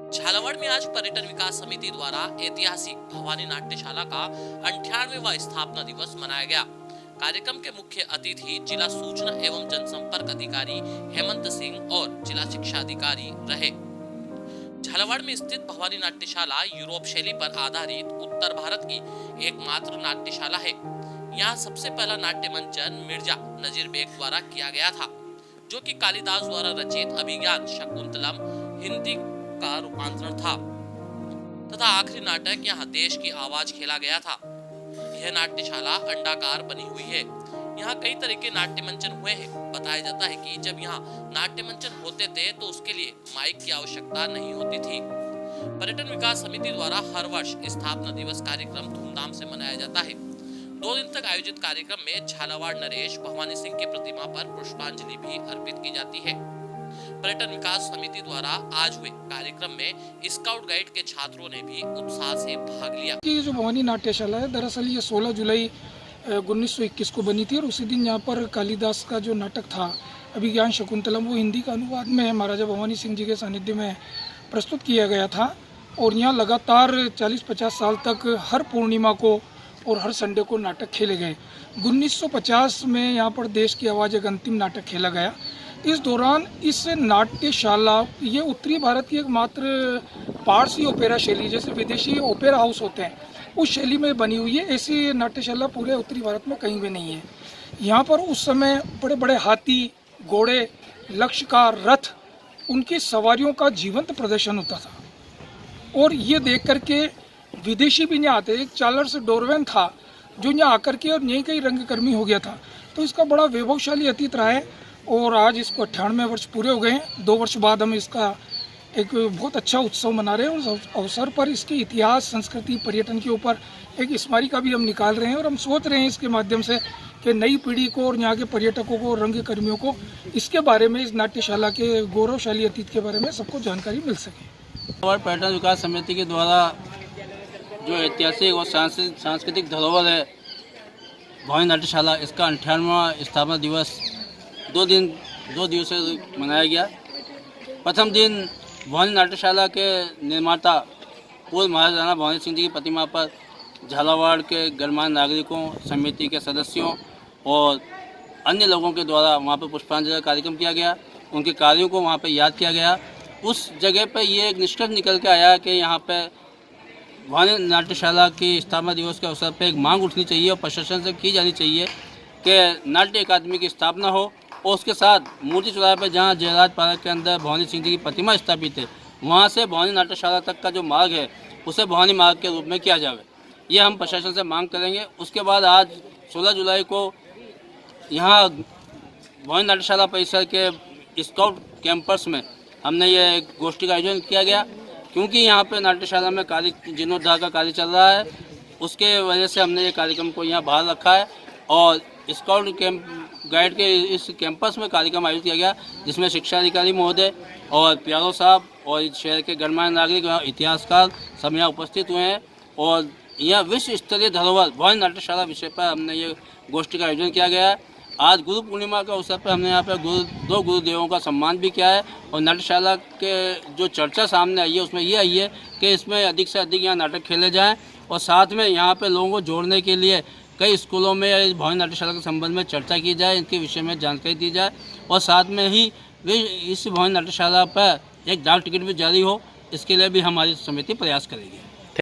झालावाड़ में आज पर्यटन विकास समिति द्वारा ऐतिहासिक भवानी नाट्यशाला का 98वां स्थापना दिवस मनाया गया। कार्यक्रम के मुख्य अतिथि जिला सूचना एवं जनसंपर्क अधिकारी हेमंत सिंह और जिला शिक्षा अधिकारी रहे। झालावाड़ में स्थित भवानी नाट्यशाला यूरोप शैली पर आधारित उत्तर भारत की एकमात्र नाट्यशाला है। यहाँ सबसे पहला नाट्य मंचन मिर्जा नजीर बेग द्वारा किया गया था, जो कि कालिदास द्वारा रचित अभिज्ञान शकुंतलम हिंदी का रूपांतरण था तथा आखिरी नाटक यहाँ देश की आवाज खेला गया था। यह नाट्यशाला अंडाकार बनी हुई है। यहाँ कई तरह के नाट्य मंचन हुए हैं। बताया जाता है कि जब यहाँ नाट्य मंचन होते थे तो उसके लिए माइक की आवश्यकता नहीं होती थी। पर्यटन विकास समिति द्वारा हर वर्ष स्थापना दिवस कार्यक्रम धूमधाम से मनाया जाता है। 2 दिन तक आयोजित कार्यक्रम में झालावाड़ नरेश भवानी सिंह की प्रतिमा पर पुष्पांजलि भी अर्पित की जाती है। पर्यटन विकास समिति द्वारा आज हुए कार्यक्रम में स्काउट गाइड के छात्रों ने भी उत्साह से भाग लिया। ये जो भवानी नाट्यशाला है, दरअसल ये 16 जुलाई 1921 को बनी थी और उसी दिन यहाँ पर कालिदास का जो नाटक था अभिज्ञान शकुंतलम, वो हिंदी का अनुवाद में महाराजा भवानी सिंह जी के सानिध्य में प्रस्तुत किया गया था। और यहाँ लगातार 40-50 साल तक हर पूर्णिमा को और हर संडे को नाटक खेले गए। 1950 में यहाँ पर देश की आवाज़ एक अंतिम नाटक खेला गया। इस दौरान इस नाट्यशाला, ये उत्तरी भारत की एकमात्र पारसी ओपेरा शैली, जैसे विदेशी ओपेरा हाउस होते हैं उस शैली में बनी हुई है। ऐसी नाट्यशाला पूरे उत्तरी भारत में कहीं भी नहीं है। यहाँ पर उस समय बड़े बड़े हाथी, घोड़े, लक्षकार, रथ, उनकी सवारियों का जीवंत प्रदर्शन होता था। और ये देख करके विदेशी भी यहाँ आते। एक चार्ल्स डार्विन था जो यहाँ आकर के और यहीं कहीं रंगकर्मी हो गया था। तो इसका बड़ा वैभवशाली अतीत रहा है और आज इसको 98 वर्ष पूरे हो गए हैं। 2 वर्ष बाद हम इसका एक बहुत अच्छा उत्सव मना रहे हैं और उस अवसर पर इसके इतिहास, संस्कृति, पर्यटन के ऊपर एक स्मारिका भी हम निकाल रहे हैं। और हम सोच रहे हैं इसके माध्यम से कि नई पीढ़ी को और यहाँ के पर्यटकों को, रंगकर्मियों को इसके बारे में, इस नाट्यशाला के गौरवशाली अतीत के बारे में सबको जानकारी मिल सके। पर्यटन विकास समिति के द्वारा जो ऐतिहासिक और सांस्कृतिक धरोहर है भवानी नाट्यशाला, इसका 98वां स्थापना दिवस 2 दिवसीय मनाया गया। प्रथम दिन भवानी नाट्यशाला के निर्माता पूर्व महाराजा भवानी सिंह जी की प्रतिमा पर झालावाड़ के गणमान्य नागरिकों, समिति के सदस्यों और अन्य लोगों के द्वारा वहाँ पर पुष्पांजलि का कार्यक्रम किया गया। उनके कार्यों को वहाँ पर याद किया गया। उस जगह पर ये एक निष्कर्ष निकल के आया कि यहाँ पर भवानी नाट्यशाला की स्थापना दिवस के अवसर पर एक मांग उठनी चाहिए और प्रशासन से की जानी चाहिए कि नाट्य अकादमी की स्थापना हो और उसके साथ मूर्ति चौराहे पर जहाँ जयराज पार्क के अंदर भवानी सिंह जी की प्रतिमा स्थापित है, वहाँ से भवानी नाट्यशाला तक का जो मार्ग है उसे भवानी मार्ग के रूप में किया जाए। ये हम प्रशासन से मांग करेंगे। उसके बाद आज 16 जुलाई को यहाँ भवानी नाट्यशाला परिसर के स्काउट कैंपस में हमने ये एक गोष्ठी का आयोजन किया गया। क्योंकि यहाँ पे नाट्यशाला में कार्य जीर्णोद्धार का कार्य चल रहा है, उसके वजह से हमने ये कार्यक्रम को यहाँ बाहर रखा है। और स्काउट कैंप गाइड के इस कैंपस में कार्यक्रम आयोजित किया गया, जिसमें शिक्षा अधिकारी महोदय और प्यारो साहब और शहर के गणमान्य नागरिक, इतिहासकार सब यहाँ उपस्थित हुए हैं। और यह विश्व स्तरीय धरोहर भवानी नाट्यशाला विषय पर हमने ये गोष्ठी का आयोजन किया गया है। आज गुरु पूर्णिमा के अवसर पर हमने यहाँ पर 2 गुरुदेवों का सम्मान भी किया है। और नाट्यशाला के जो चर्चा सामने आई है उसमें ये आई है कि इसमें अधिक से अधिक यहाँ नाटक खेले जाएँ और साथ में यहाँ पे लोगों को जोड़ने के लिए कई स्कूलों में इस भवानी नाट्यशाला के संबंध में चर्चा की जाए, इनके विषय में जानकारी दी जाए और साथ में ही इस भवानी नाट्यशाला पर एक डाक टिकट भी जारी हो, इसके लिए भी हमारी समिति प्रयास करेगी।